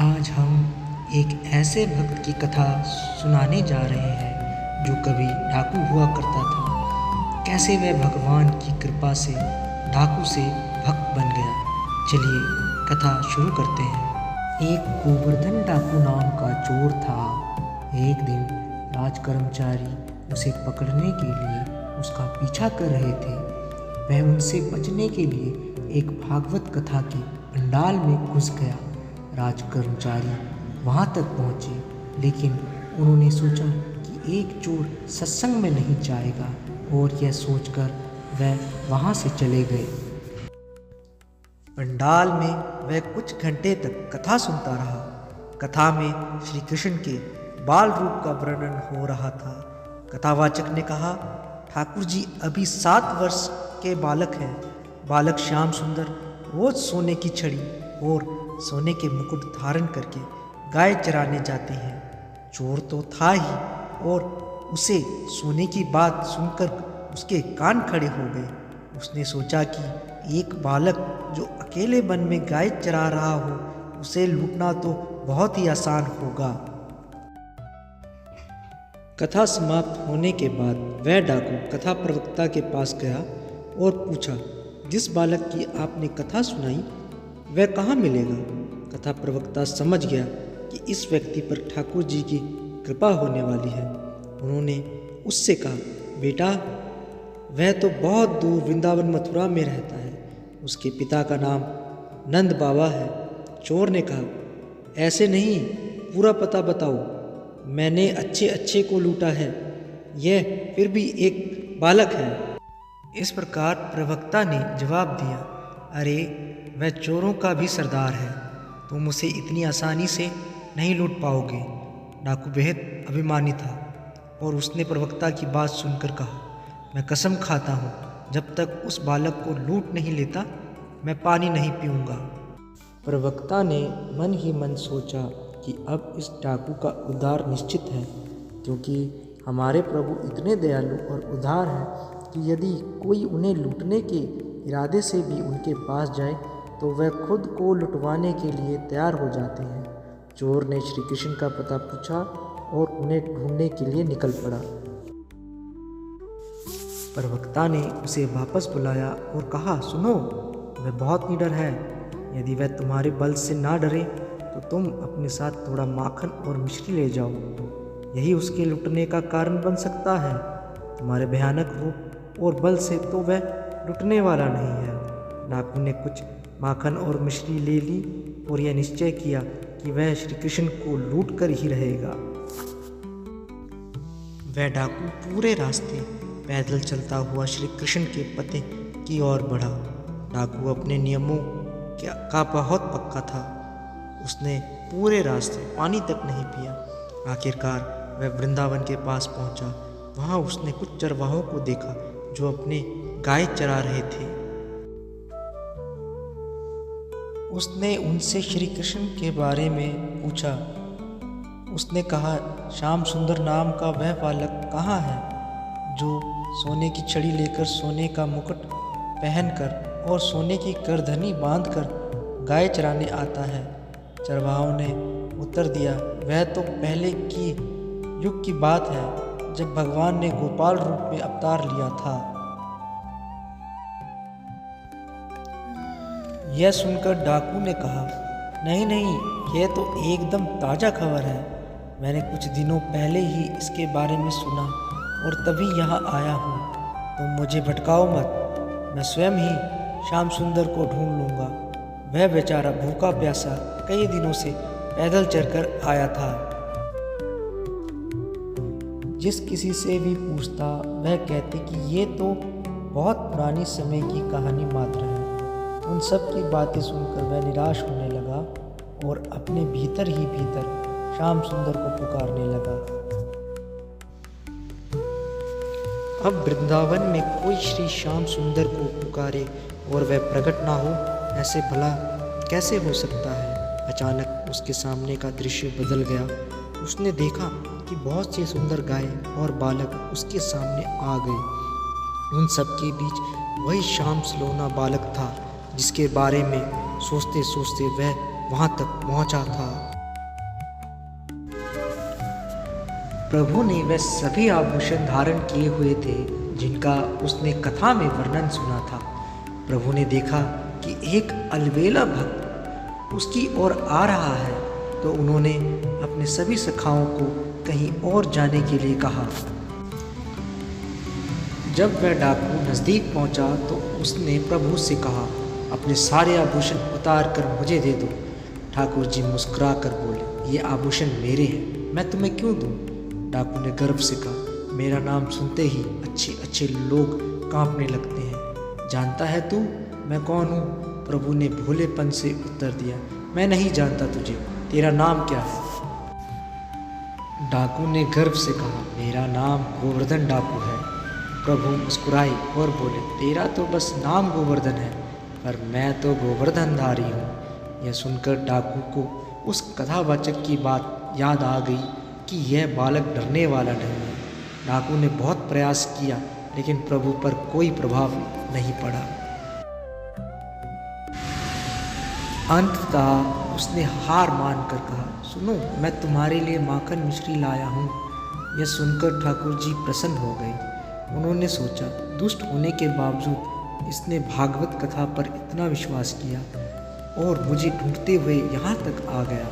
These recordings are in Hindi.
आज हम एक ऐसे भक्त की कथा सुनाने जा रहे हैं जो कभी डाकू हुआ करता था। कैसे वह भगवान की कृपा से डाकू से भक्त बन गया। चलिए कथा शुरू करते हैं। एक गोवर्धन डाकू नाम का चोर था। एक दिन राज कर्मचारी उसे पकड़ने के लिए उसका पीछा कर रहे थे। वह उनसे बचने के लिए एक भागवत कथा के पंडाल में घुस गया। राज कर्मचारी वहाँ तक पहुँचे, लेकिन उन्होंने सोचा कि एक चोर सत्संग में नहीं जाएगा और यह सोचकर वह वहाँ से चले गए। पंडाल में वह कुछ घंटे तक कथा सुनता रहा। कथा में श्री कृष्ण के बाल रूप का वर्णन हो रहा था। कथावाचक ने कहा, ठाकुर जी अभी 7 वर्ष के बालक हैं। बालक श्याम सुंदर रोज सोने की छड़ी और सोने के मुकुट धारण करके गाय चराने जाते हैं। चोर तो था ही और उसे सोने की बात सुनकर उसके कान खड़े हो गए। उसने सोचा कि एक बालक जो अकेले वन में गाय चरा रहा हो, उसे लूटना तो बहुत ही आसान होगा। कथा समाप्त होने के बाद वह डाकू कथा प्रवक्ता के पास गया और पूछा, जिस बालक की आपने कथा सुनाई वह कहाँ मिलेगा। कथा प्रवक्ता समझ गया कि इस व्यक्ति पर ठाकुर जी की कृपा होने वाली है। उन्होंने उससे कहा, बेटा वह तो बहुत दूर वृंदावन मथुरा में रहता है। उसके पिता का नाम नंद बाबा है। चोर ने कहा, ऐसे नहीं, पूरा पता बताओ। मैंने अच्छे को लूटा है, यह फिर भी एक बालक है। इस प्रकार प्रवक्ता ने जवाब दिया, अरे वह चोरों का भी सरदार है, तुम उसे इतनी आसानी से नहीं लूट पाओगे। डाकू बेहद अभिमानी था और उसने प्रवक्ता की बात सुनकर कहा, मैं कसम खाता हूँ जब तक उस बालक को लूट नहीं लेता मैं पानी नहीं पीऊँगा। प्रवक्ता ने मन ही मन सोचा कि अब इस डाकू का उद्धार निश्चित है, क्योंकि हमारे प्रभु इतने दयालु और उदार हैं कि यदि कोई उन्हें लूटने के इरादे से भी उनके पास जाए तो वह खुद को लुटवाने के लिए तैयार हो जाते हैं। चोर ने श्री कृष्ण का पता पूछा और उन्हें ढूंढने के लिए निकल पड़ा। प्रवक्ता ने उसे वापस बुलाया और कहा, सुनो, वह बहुत निडर है। यदि वह तुम्हारे बल से ना डरे तो तुम अपने साथ थोड़ा माखन और मिश्री ले जाओ, यही उसके लुटने का कारण बन सकता है। तुम्हारे भयानक रूप और बल से तो वह लुटने वाला नहीं है। डाकू ने कुछ माखन और मिश्री ले ली और यह निश्चय किया कि वह श्री कृष्ण को लूट कर ही रहेगा। वह डाकू पूरे रास्ते पैदल चलता हुआ श्री कृष्ण के पते की ओर बढ़ा। डाकू अपने नियमों का बहुत पक्का था। उसने पूरे रास्ते पानी तक नहीं पिया। आखिरकार वह वृंदावन के पास पहुंचा। वहां उसने कुछ चरवाहों को देखा जो अपने गाय चरा रहे थे। उसने उनसे श्री कृष्ण के बारे में पूछा। उसने कहा, श्याम सुंदर नाम का वह बालक कहाँ है जो सोने की छड़ी लेकर सोने का मुकुट पहनकर और सोने की करधनी बांधकर गाय चराने आता है। चरवाहों ने उत्तर दिया, वह तो पहले की युग की बात है जब भगवान ने गोपाल रूप में अवतार लिया था। यह सुनकर डाकू ने कहा, नहीं, यह तो एकदम ताज़ा खबर है। मैंने कुछ दिनों पहले ही इसके बारे में सुना और तभी यहाँ आया हूँ। तुम मुझे भटकाओ मत, मैं स्वयं ही श्याम सुंदर को ढूंढ लूँगा। वह बेचारा भूखा प्यासा कई दिनों से पैदल चलकर आया था। जिस किसी से भी पूछता वह कहते कि ये तो बहुत पुरानी समय की कहानी मात्र है। उन सब की बातें सुनकर वह निराश होने लगा और अपने भीतर ही भीतर श्याम सुंदर को पुकारने लगा। अब वृंदावन में कोई श्री श्याम सुंदर को पुकारे और वह प्रकट ना हो, ऐसे भला कैसे हो सकता है। अचानक उसके सामने का दृश्य बदल गया। उसने देखा कि बहुत सी सुंदर गायें और बालक उसके सामने आ गए। उन सब के बीच वही श्याम सलोना बालक था जिसके बारे में सोचते सोचते वह वहां तक पहुंचा था। प्रभु ने वह सभी आभूषण धारण किए हुए थे जिनका उसने कथा में वर्णन सुना था। प्रभु ने देखा कि एक अलबेला भक्त उसकी ओर आ रहा है, तो उन्होंने अपने सभी सखाओं को कहीं और जाने के लिए कहा। जब वह डाकू नज़दीक पहुंचा तो उसने प्रभु से कहा, अपने सारे आभूषण उतार कर मुझे दे दो। ठाकुर जी मुस्कुरा कर बोले, ये आभूषण मेरे हैं, मैं तुम्हें क्यों दूं? डाकू ने गर्व से कहा, मेरा नाम सुनते ही अच्छे अच्छे लोग कांपने लगते हैं। जानता है तू मैं कौन हूँ? प्रभु ने भोलेपन से उत्तर दिया, मैं नहीं जानता तुझे, तेरा नाम क्या है? डाकू ने गर्व से कहा, मेरा नाम गोवर्धन डाकू है। प्रभु मुस्कुराए और बोले, तेरा तो बस नाम गोवर्धन है, पर मैं तो गोवर्धनधारी हूँ। यह सुनकर डाकू को उस कथावाचक की बात याद आ गई कि यह बालक डरने वाला नहीं है। डाकू ने बहुत प्रयास किया, लेकिन प्रभु पर कोई प्रभाव नहीं पड़ा। अंततः उसने हार मानकर कहा, सुनो, मैं तुम्हारे लिए माखन मिश्री लाया हूँ। यह सुनकर ठाकुर जी प्रसन्न हो गए। उन्होंने सोचा, दुष्ट होने के बावजूद इसने भागवत कथा पर इतना विश्वास किया और मुझे ढूंढते हुए यहाँ तक आ गया।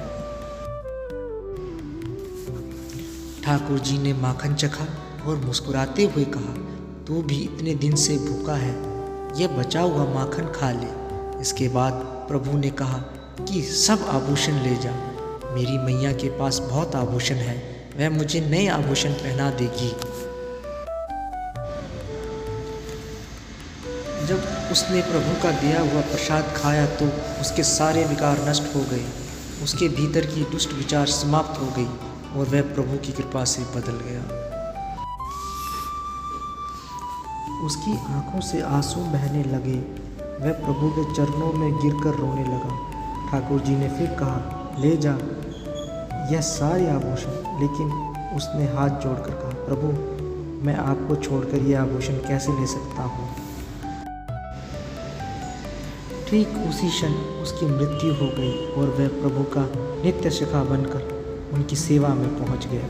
ठाकुर जी ने माखन चखा और मुस्कुराते हुए कहा, तू भी इतने दिन से भूखा है, यह बचा हुआ माखन खा ले। इसके बाद प्रभु ने कहा कि सब आभूषण ले जा। मेरी मैया के पास बहुत आभूषण है, वह मुझे नए आभूषण पहना देगी। जब उसने प्रभु का दिया हुआ प्रसाद खाया तो उसके सारे विकार नष्ट हो गए, उसके भीतर की दुष्ट विचार समाप्त हो गई और वह प्रभु की कृपा से बदल गया। उसकी आंखों से आंसू बहने लगे। वह प्रभु के चरणों में गिरकर रोने लगा। ठाकुर जी ने फिर कहा, ले जा यह सारे आभूषण। लेकिन उसने हाथ जोड़कर कहा, प्रभु, मैं आपको छोड़कर यह आभूषण कैसे ले सकता हूँ? ठीक उसी क्षण उसकी मृत्यु हो गई और वह प्रभु का नित्य सखा बनकर उनकी सेवा में पहुँच गया।